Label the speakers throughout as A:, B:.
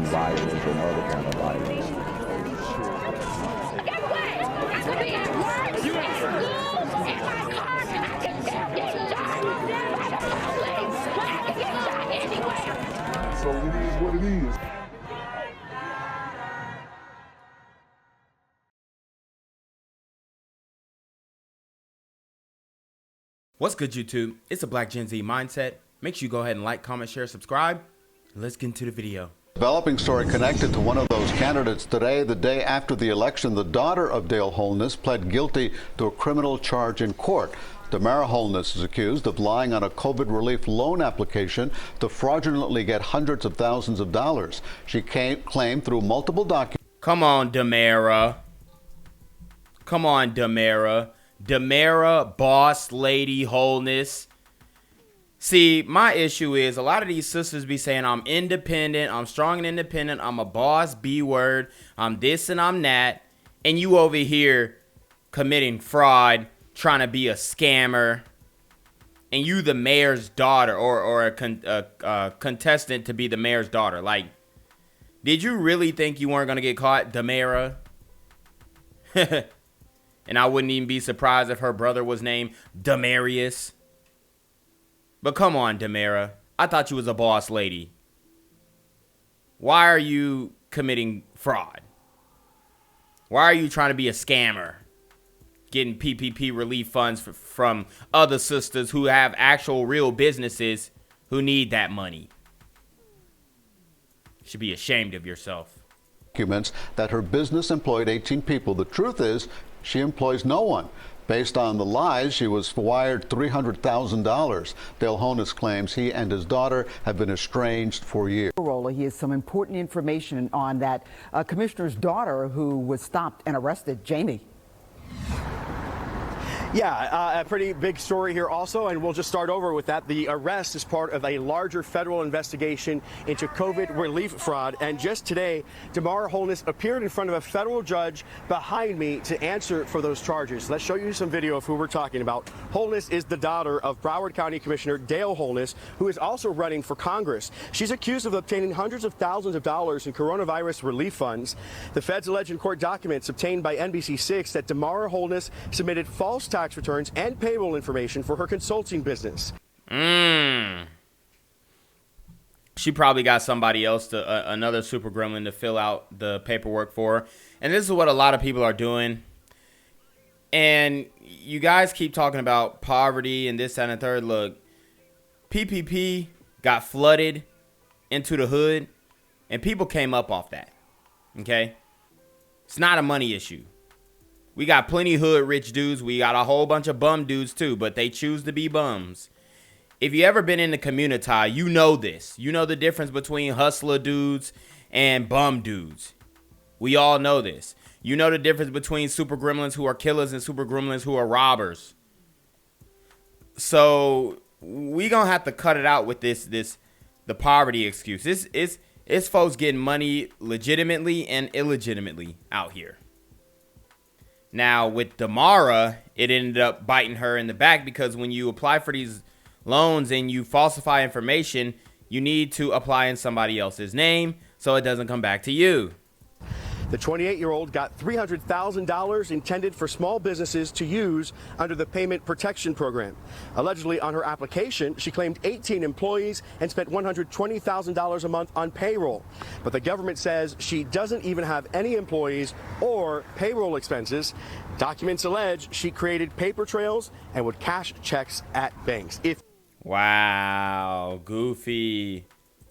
A: violence or no other kind of violence.
B: Get away! I could be at work, at school, in my car, I can still get shot by the police, but I can get shot anywhere.
C: So it is what it is.
D: What's good, YouTube? It's a Black Gen Z mindset. Make sure you go ahead and like, comment, share, subscribe. Let's get into the video.
E: Developing story connected to one of those candidates today. The day after the election, the daughter of Dale Holness pled guilty to a criminal charge in court. Damara Holness is accused of lying on a COVID relief loan application to fraudulently get hundreds of thousands of dollars. She claimed through multiple documents.
D: Come on, Damara. Come on, Damara. Damara BossLady Holness. See, my issue is a lot of these sisters be saying I'm independent, I'm strong and independent, I'm a boss, B-word, I'm this and I'm that, and you over here committing fraud, trying to be a scammer, and you the mayor's daughter or a contestant to be the mayor's daughter. Like, did you really think you weren't going to get caught, Damara? And I wouldn't even be surprised if her brother was named Demarius. But come on, Damara. I thought you was a boss lady. Why are you committing fraud? Why are you trying to be a scammer? Getting PPP relief funds from other sisters who have actual real businesses who need that money. You should be ashamed of yourself.
E: Documents that her business employed 18 people. The truth is, she employs no one. Based on the lies, she was wired $300,000. Dale Holness claims he and his daughter have been estranged for years.
F: He has some important information on that commissioner's daughter who was stopped and arrested. Jamie.
G: Yeah, a pretty big story here also, and we'll just start over with that. The arrest is part of a larger federal investigation into COVID relief fraud, and just today, Damara Holness appeared in front of a federal judge behind me to answer for those charges. Let's show you some video of who we're talking about. Holness is the daughter of Broward County Commissioner Dale Holness, who is also running for Congress. She's accused of obtaining hundreds of thousands of dollars in coronavirus relief funds. The feds allege in court documents obtained by NBC6 that Damara Holness submitted false tax returns and payroll information for her consulting business.
D: She probably got somebody else, to another super gremlin, to fill out the paperwork for her. And this is what a lot of people are doing. And you guys keep talking about poverty and this, that, and the third. Look, PPP got flooded into the hood, and people came up off that. Okay? It's not a money issue. We got plenty hood rich dudes. We got a whole bunch of bum dudes too, but they choose to be bums. If you ever been in the community, you know this. You know the difference between hustler dudes and bum dudes. We all know this. You know the difference between super gremlins who are killers and super gremlins who are robbers. So we gonna have to cut it out with the poverty excuse. It's folks getting money legitimately and illegitimately out here. Now, with Damara, it ended up biting her in the back because when you apply for these loans and you falsify information, you need to apply in somebody else's name so it doesn't come back to you.
G: The 28-year-old got $300,000 intended for small businesses to use under the Payment Protection Program. Allegedly, on her application, she claimed 18 employees and spent $120,000 a month on payroll. But the government says she doesn't even have any employees or payroll expenses. Documents allege she created paper trails and would cash checks at banks. If
D: Wow, goofy.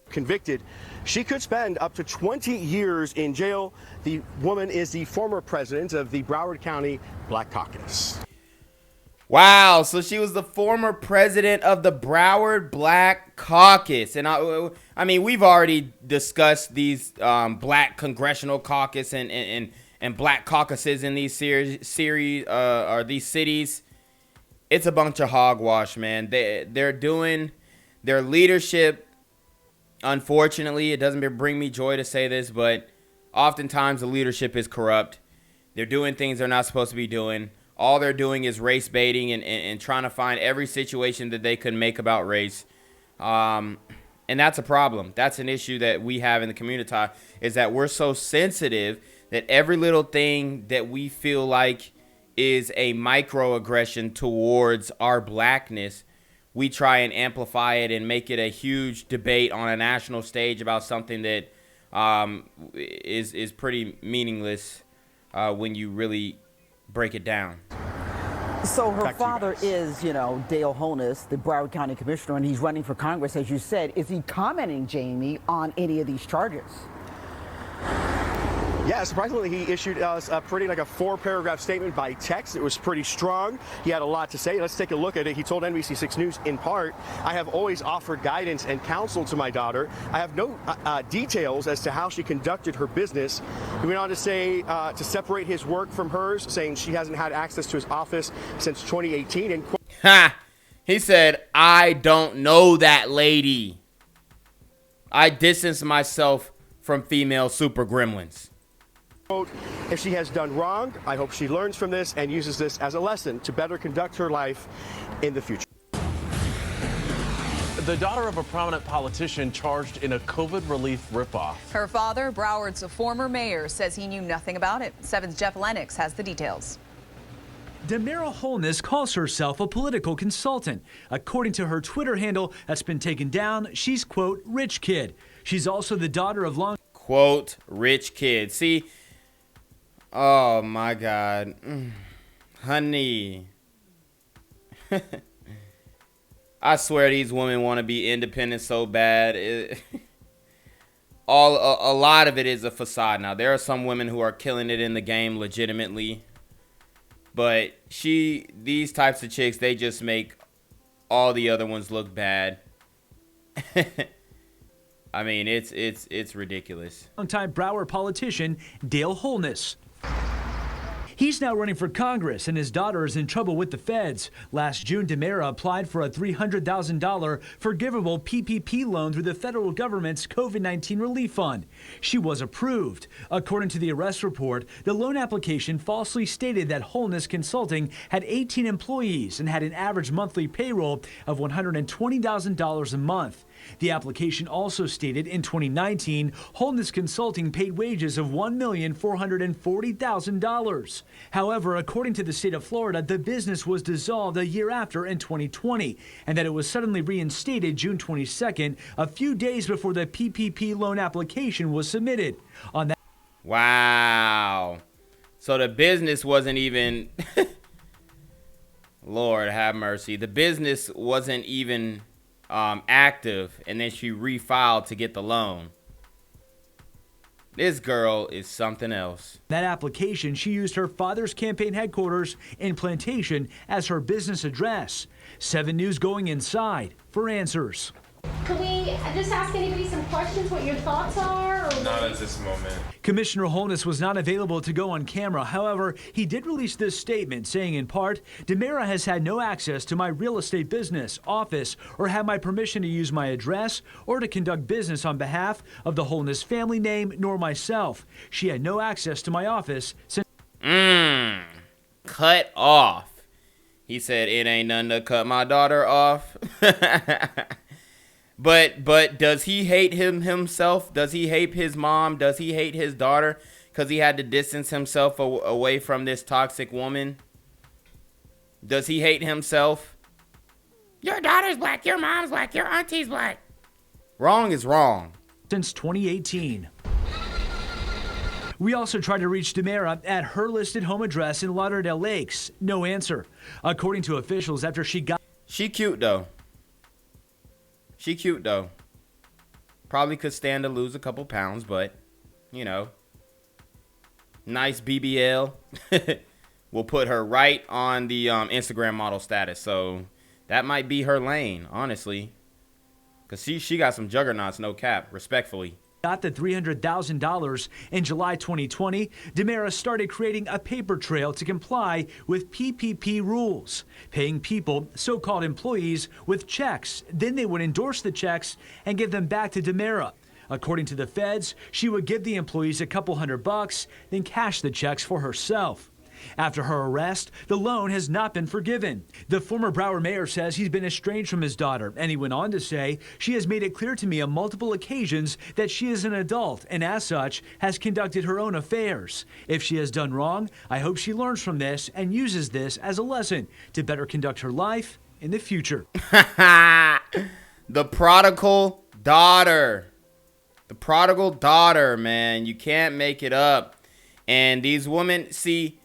G: convicted, she could spend up to 20 years in jail. The woman is the former president of the Broward County Black Caucus.
D: Wow, so she was the former president of the Broward Black Caucus. And I mean, we've already discussed these black congressional caucus and black caucuses in these series or these cities. It's a bunch of hogwash, man. They're doing their leadership. Unfortunately, it doesn't bring me joy to say this, but oftentimes the leadership is corrupt. They're doing things they're not supposed to be doing. All they're doing is race baiting and trying to find every situation that they could make about race. And that's a problem. That's an issue that we have in the community, is that we're so sensitive that every little thing that we feel like is a microaggression towards our blackness, we try and amplify it and make it a huge debate on a national stage about something that is pretty meaningless when you really break it down.
F: So her father is, Dale Holness, the Broward County Commissioner, and he's running for Congress, as you said. Is he commenting, Jamie, on any of these charges?
G: Yeah, surprisingly, he issued us a pretty, like a 4-paragraph statement by text. It was pretty strong. He had a lot to say. Let's take a look at it. He told NBC6 News, in part, "I have always offered guidance and counsel to my daughter. I have no details as to how she conducted her business." He went on to say to separate his work from hers, saying she hasn't had access to his office since 2018. And
D: he said, "I don't know that lady. I distance myself from female super gremlins."
G: Quote, "If she has done wrong, I hope she learns from this and uses this as a lesson to better conduct her life in the future."
C: The daughter of a prominent politician charged in a COVID relief ripoff.
H: Her father, Broward's former mayor, says he knew nothing about it. 7's Jeff Lennox has the details.
I: Damara Holness calls herself a political consultant. According to her Twitter handle that's been taken down, she's, quote, rich kid. She's also the daughter of long...
D: Quote, rich kid. See... Oh, my God. Honey. I swear these women want to be independent so bad. A lot of it is a facade now. There are some women who are killing it in the game legitimately. But these types of chicks, they just make all the other ones look bad. I mean, it's ridiculous.
I: Longtime Broward politician Dale Holness. He's now running for Congress, and his daughter is in trouble with the feds. Last June, Damara applied for a $300,000 forgivable PPP loan through the federal government's COVID-19 relief fund. She was approved. According to the arrest report, the loan application falsely stated that Holness Consulting had 18 employees and had an average monthly payroll of $120,000 a month. The application also stated in 2019, Holness Consulting paid wages of $1,440,000. However, according to the state of Florida, the business was dissolved a year after in 2020, and that it was suddenly reinstated June 22nd, a few days before the PPP loan application was submitted. On that,
D: wow. So the business wasn't even... Lord have mercy. The business wasn't even... active, and then she refiled to get the loan. This girl is something else.
I: That application, she used her father's campaign headquarters in Plantation as her business address. 7 News going inside for answers.
B: Could we just ask anybody some questions, what your thoughts are? Or
J: not at this moment.
I: Commissioner Holness was not available to go on camera. However, he did release this statement saying in part, Damara has had no access to my real estate business, office, or had my permission to use my address or to conduct business on behalf of the Holness family name nor myself. She had no access to my office since...
D: Cut off. He said, it ain't nothing to cut my daughter off. But does he hate himself? Does he hate his mom? Does he hate his daughter because he had to distance himself away from this toxic woman? Does he hate himself? Your daughter's black, your mom's black, your auntie's black. Wrong is wrong.
I: Since 2018. We also tried to reach Damara at her listed home address in Lauderdale Lakes. No answer. According to officials, after she got...
D: She cute, though. She cute, though. Probably could stand to lose a couple pounds, but, you know. Nice BBL. We'll put her right on the Instagram model status. So, that might be her lane, honestly. Because she got some juggernauts, no cap, respectfully.
I: Got the $300,000 in July 2020, Damara started creating a paper trail to comply with PPP rules, paying people, so-called employees, with checks. Then they would endorse the checks and give them back to Damara. According to the feds, she would give the employees a couple $100, then cash the checks for herself. After her arrest, the loan has not been forgiven. The former Broward mayor says he's been estranged from his daughter, and he went on to say, "She has made it clear to me on multiple occasions that she is an adult and as such has conducted her own affairs. If she has done wrong, I hope she learns from this and uses this as a lesson to better conduct her life in the future."
D: The prodigal daughter. The prodigal daughter, man. You can't make it up. And these women, see,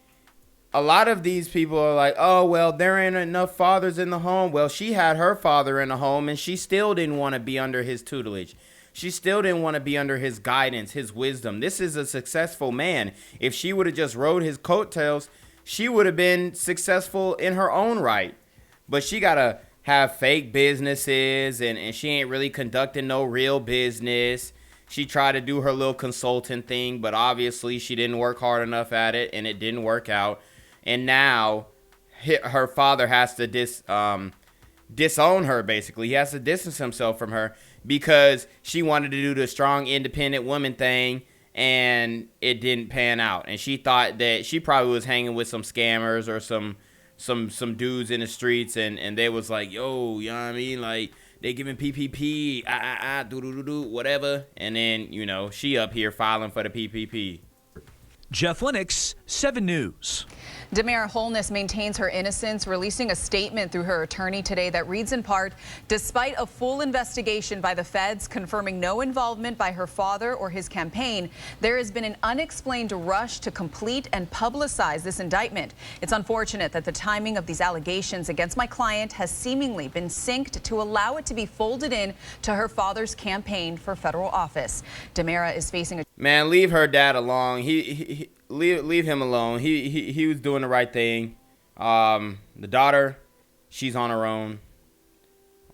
D: a lot of these people are like, oh, well, there ain't enough fathers in the home. Well, she had her father in the home, and she still didn't want to be under his tutelage. She still didn't want to be under his guidance, his wisdom. This is a successful man. If she would have just rode his coattails, she would have been successful in her own right. But she got to have fake businesses, and she ain't really conducting no real business. She tried to do her little consultant thing, but obviously she didn't work hard enough at it, and it didn't work out. And now her father has to disown her, basically. He has to distance himself from her because she wanted to do the strong, independent woman thing, and it didn't pan out. And she thought that she probably was hanging with some scammers or some dudes in the streets, and they was like, yo, you know what I mean? Like, they giving PPP, whatever. And then, you know, she up here filing for the PPP.
I: Jeff Lennox, 7 News.
H: Damara Holness maintains her innocence, releasing a statement through her attorney today that reads in part, despite a full investigation by the feds confirming no involvement by her father or his campaign, there has been an unexplained rush to complete and publicize this indictment. It's unfortunate that the timing of these allegations against my client has seemingly been synced to allow it to be folded in to her father's campaign for federal office. Damara is facing a...
D: Man, leave her dad alone. Leave him alone. He was doing the right thing. The daughter, she's on her own,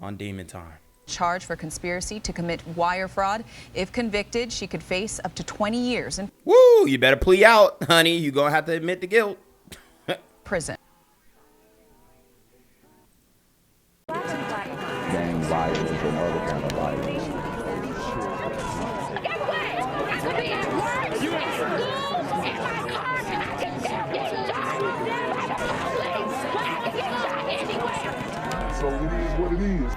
D: on demon time.
H: Charge for conspiracy to commit wire fraud. If convicted, she could face up to 20 years in
D: Woo! You better plea out, honey. You're gonna have to admit the guilt.
H: prison.
A: Gang violence and other kind of violence.
B: Guess what? I could be at work, at school, in my car, and I can still get shot by the police. I can get shot anywhere.
A: So it is what it is.